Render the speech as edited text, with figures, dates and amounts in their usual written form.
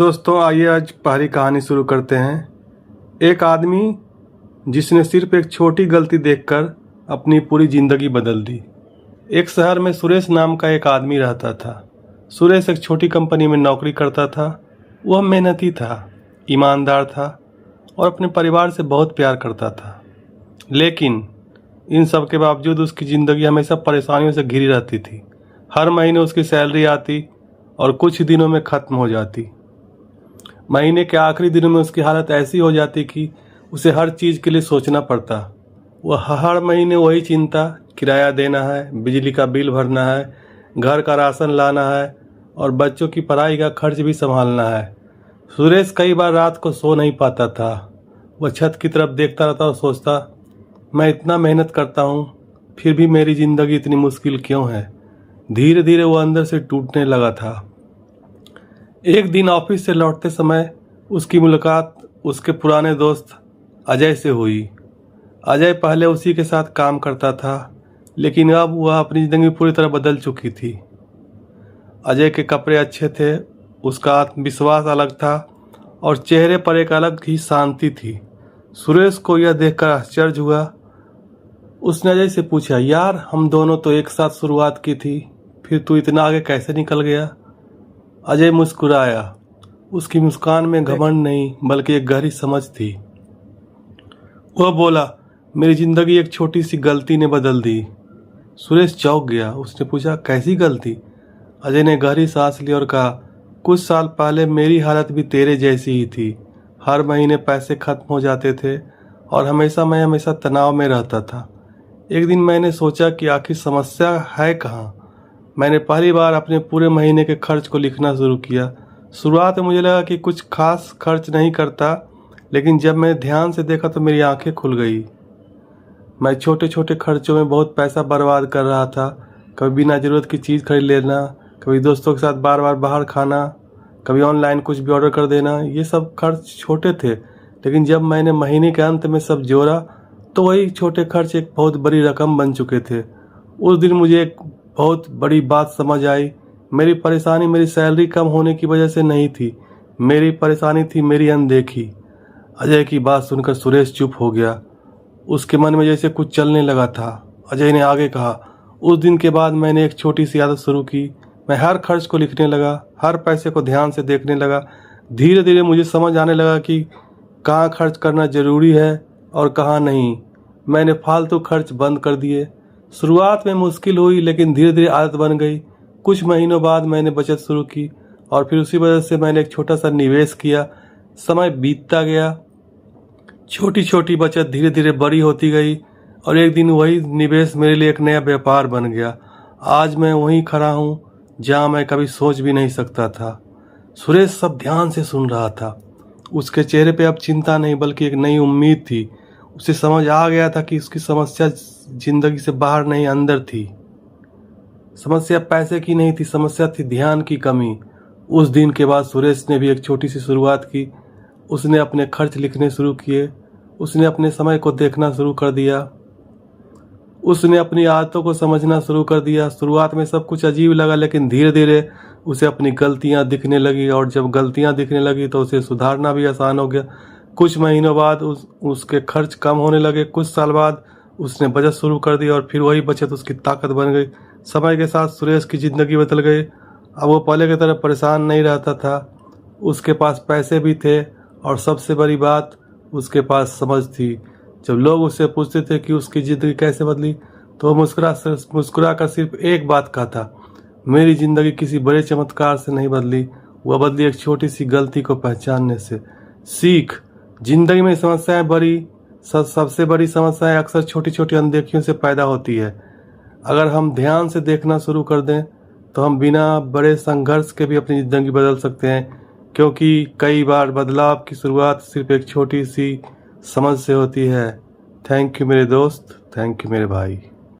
दोस्तों आइए आज पहली कहानी शुरू करते हैं। एक आदमी जिसने सिर्फ एक छोटी गलती देखकर अपनी पूरी ज़िंदगी बदल दी। एक शहर में सुरेश नाम का एक आदमी रहता था। सुरेश एक छोटी कंपनी में नौकरी करता था। वह मेहनती था, ईमानदार था और अपने परिवार से बहुत प्यार करता था। लेकिन इन सब के बावजूद उसकी ज़िंदगी हमेशा परेशानियों से घिरी रहती थी। हर महीने उसकी सैलरी आती और कुछ दिनों में ख़त्म हो जाती। महीने के आखिरी दिनों में उसकी हालत ऐसी हो जाती कि उसे हर चीज़ के लिए सोचना पड़ता। वह हर महीने वही चिंता, किराया देना है, बिजली का बिल भरना है, घर का राशन लाना है और बच्चों की पढ़ाई का खर्च भी संभालना है। सुरेश कई बार रात को सो नहीं पाता था। वह छत की तरफ देखता रहता और सोचता, मैं इतना मेहनत करता हूँ फिर भी मेरी ज़िंदगी इतनी मुश्किल क्यों है। धीरे धीरे वह अंदर से टूटने लगा था। एक दिन ऑफिस से लौटते समय उसकी मुलाकात उसके पुराने दोस्त अजय से हुई। अजय पहले उसी के साथ काम करता था, लेकिन अब वह अपनी ज़िंदगी पूरी तरह बदल चुकी थी। अजय के कपड़े अच्छे थे, उसका आत्मविश्वास अलग था और चेहरे पर एक अलग ही शांति थी। सुरेश को यह देखकर आश्चर्य हुआ। उसने अजय से पूछा, यार हम दोनों तो एक साथ शुरुआत की थी, फिर तू इतना आगे कैसे निकल गया। अजय मुस्कुराया। उसकी मुस्कान में घमंड नहीं बल्कि एक गहरी समझ थी। वह बोला, मेरी जिंदगी एक छोटी सी गलती ने बदल दी। सुरेश चौंक गया। उसने पूछा, कैसी गलती। अजय ने गहरी सांस ली और कहा, कुछ साल पहले मेरी हालत भी तेरे जैसी ही थी। हर महीने पैसे खत्म हो जाते थे और मैं हमेशा तनाव में रहता था। एक दिन मैंने सोचा कि आखिर समस्या है कहाँ। मैंने पहली बार अपने पूरे महीने के खर्च को लिखना शुरू किया। शुरुआत में मुझे लगा कि कुछ खास खर्च नहीं करता, लेकिन जब मैं ध्यान से देखा तो मेरी आंखें खुल गई। मैं छोटे छोटे खर्चों में बहुत पैसा बर्बाद कर रहा था। कभी बिना ज़रूरत की चीज़ खरीद लेना, कभी दोस्तों के साथ बार बार बाहर खाना, कभी ऑनलाइन कुछ भी ऑर्डर कर देना। ये सब खर्च छोटे थे, लेकिन जब मैंने महीने के अंत में सब जोड़ा तो वही छोटे खर्च एक बहुत बड़ी रकम बन चुके थे। उस दिन मुझे एक बहुत बड़ी बात समझ आई। मेरी परेशानी मेरी सैलरी कम होने की वजह से नहीं थी, मेरी परेशानी थी मेरी अनदेखी। अजय की बात सुनकर सुरेश चुप हो गया। उसके मन में जैसे कुछ चलने लगा था। अजय ने आगे कहा, उस दिन के बाद मैंने एक छोटी सी आदत शुरू की। मैं हर खर्च को लिखने लगा, हर पैसे को ध्यान से देखने लगा। धीरे धीरे मुझे समझ आने लगा कि कहाँ खर्च करना ज़रूरी है और कहाँ नहीं। मैंने फालतू खर्च बंद कर दिए। शुरुआत में मुश्किल हुई, लेकिन धीरे धीरे आदत बन गई। कुछ महीनों बाद मैंने बचत शुरू की और फिर उसी वजह से मैंने एक छोटा सा निवेश किया। समय बीतता गया, छोटी छोटी बचत धीरे धीरे बड़ी होती गई और एक दिन वही निवेश मेरे लिए एक नया व्यापार बन गया। आज मैं वहीं खड़ा हूँ जहाँ मैं कभी सोच भी नहीं सकता था। सुरेश सब ध्यान से सुन रहा था। उसके चेहरे पे अब चिंता नहीं बल्कि एक नई उम्मीद थी। उसे समझ आ गया था कि उसकी समस्या जिंदगी से बाहर नहीं अंदर थी। समस्या पैसे की नहीं थी, समस्या थी ध्यान की कमी। उस दिन के बाद सुरेश ने भी एक छोटी सी शुरुआत की। उसने अपने खर्च लिखने शुरू किए। उसने अपने समय को देखना शुरू कर दिया। उसने अपनी आदतों को समझना शुरू कर दिया। शुरुआत में सब कुछ अजीब लगा, लेकिन धीरे धीरे उसे अपनी गलतियां दिखने लगी और जब गलतियां दिखने लगी तो उसे सुधारना भी आसान हो गया। कुछ महीनों बाद उसके खर्च कम होने लगे। कुछ साल बाद उसने बचत शुरू कर दी और फिर वही बचत उसकी ताकत बन गई। समय के साथ सुरेश की ज़िंदगी बदल गई। अब वो पहले की तरह परेशान नहीं रहता था। उसके पास पैसे भी थे और सबसे बड़ी बात, उसके पास समझ थी। जब लोग उससे पूछते थे कि उसकी ज़िंदगी कैसे बदली तो वो मुस्कुरा कर सिर्फ एक बात कहता, मेरी ज़िंदगी किसी बड़े चमत्कार से नहीं बदली, वह बदली एक छोटी सी गलती को पहचानने से। सीख, जिंदगी में समस्याएं सबसे बड़ी समस्याएं अक्सर छोटी छोटी अनदेखियों से पैदा होती है। अगर हम ध्यान से देखना शुरू कर दें तो हम बिना बड़े संघर्ष के भी अपनी ज़िंदगी बदल सकते हैं, क्योंकि कई बार बदलाव की शुरुआत सिर्फ एक छोटी सी समझ से होती है। थैंक यू मेरे दोस्त, थैंक यू मेरे भाई।